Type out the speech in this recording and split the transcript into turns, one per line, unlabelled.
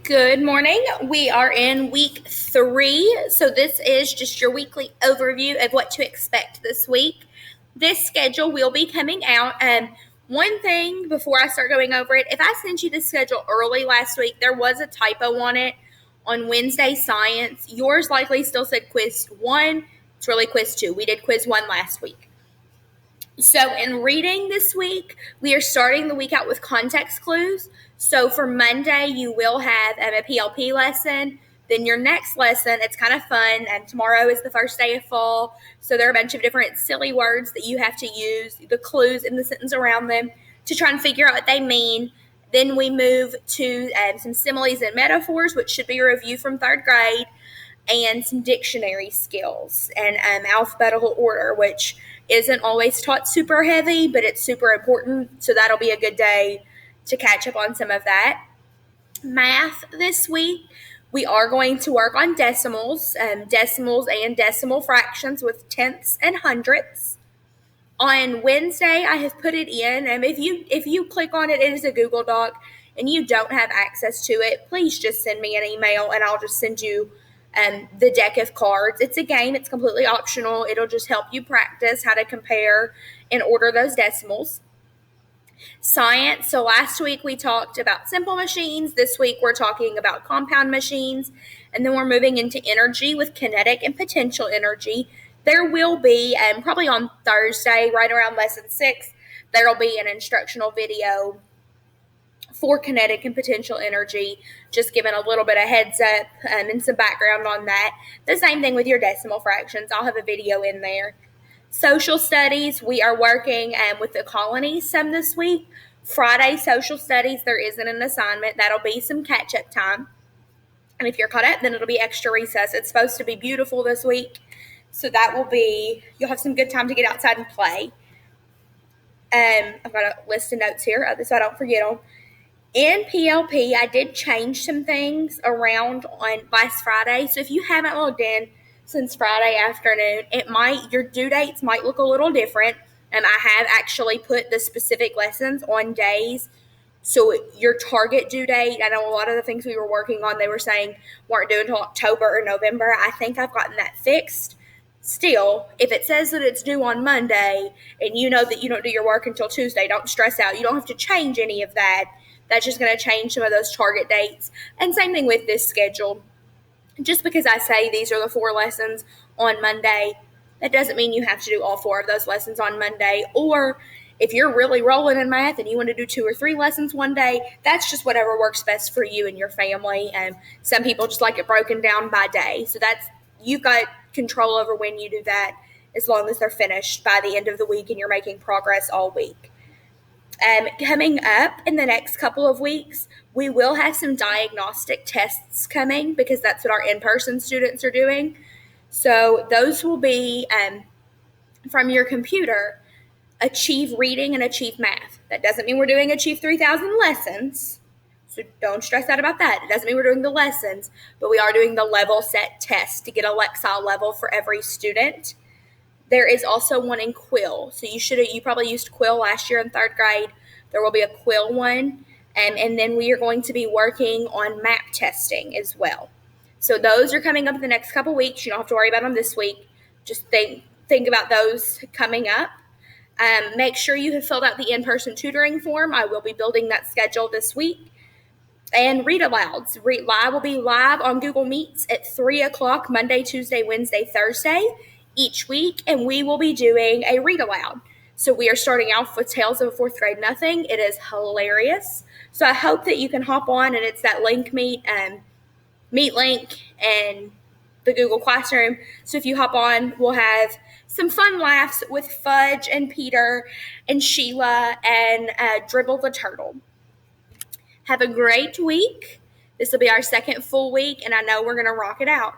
Good morning. We are in week 3. So, this is just your weekly overview of what to expect this week. This schedule will be coming out. One thing before I start going over it, if I sent you the schedule early last week, there was a typo on it on Wednesday science. Yours likely still said quiz 1. It's really quiz 2. We did quiz 1 last week. So, in reading this week, we are starting the week out with context clues. So, for Monday, you will have a PLP lesson. Then, your next lesson, it's kind of fun. And tomorrow is the first day of fall. So, there are a bunch of different silly words that you have to use, the clues in the sentence around them, to try and figure out what they mean. Then, we move to some similes and metaphors, which should be a review from third grade, and some dictionary skills and alphabetical order, which isn't always taught super heavy, but it's super important. So that'll be a good day to catch up on some of that. Math this week, we are going to work on decimals and decimal fractions with tenths and hundredths. On Wednesday, I have put it in, and if you click on it, it is a Google Doc, and you don't have access to it, please just send me an email, and I'll just send you the deck of cards. It's a game. It's completely optional. It'll just help you practice how to compare and order those decimals. Science. So last week we talked about simple machines. This week we're talking about compound machines. And then we're moving into energy with kinetic and potential energy. There will be, probably on Thursday, right around lesson 6, there will be an instructional video for kinetic and potential energy, just giving a little bit of heads up and some background on that. The same thing with your decimal fractions. I'll have a video in there. Social studies, we are working with the colonies some this week. Friday, social studies, there isn't an assignment. That'll be some catch-up time. And if you're caught up, then it'll be extra recess. It's supposed to be beautiful this week. So that will be, you'll have some good time to get outside and play. I've got a list of notes here so I don't forget them. In PLP, I did change some things around on last Friday. So if you haven't logged in since Friday afternoon, your due dates might look a little different. I have actually put the specific lessons on days. So your target due date, I know a lot of the things we were working on, they were saying weren't due until October or November. I think I've gotten that fixed. Still, if it says that it's due on Monday and you know that you don't do your work until Tuesday, don't stress out. You don't have to change any of that. That's just going to change some of those target dates. And same thing with this schedule. Just because I say these are the 4 lessons on Monday, that doesn't mean you have to do all 4 of those lessons on Monday. Or if you're really rolling in math and you want to do 2 or 3 lessons one day, that's just whatever works best for you and your family. And some people just like it broken down by day. So you've got control over when you do that, as long as they're finished by the end of the week and you're making progress all week. Coming up in the next couple of weeks, we will have some diagnostic tests coming because that's what our in-person students are doing. So those will be from your computer, Achieve Reading and Achieve Math. That doesn't mean we're doing Achieve 3,000 lessons. So don't stress out about that. It doesn't mean we're doing the lessons, but we are doing the level set test to get a Lexile level for every student. There is also one in Quill. So you probably used Quill last year in 3rd grade. There will be a Quill one. And then we are going to be working on map testing as well. So those are coming up in the next couple weeks. You don't have to worry about them this week. Just think about those coming up. Make sure you have filled out the in-person tutoring form. I will be building that schedule this week. And read alouds. I will be live on Google Meets at 3 o'clock Monday, Tuesday, Wednesday, Thursday each week, and we will be doing a read aloud. So we are starting off with Tales of a Fourth Grade Nothing. It is hilarious. So I hope that you can hop on, and it's that Meet link and the Google Classroom. So if you hop on, we'll have some fun laughs with Fudge and Peter and Sheila and Dribble the Turtle. Have a great week. This will be our second full week, and I know we're going to rock it out.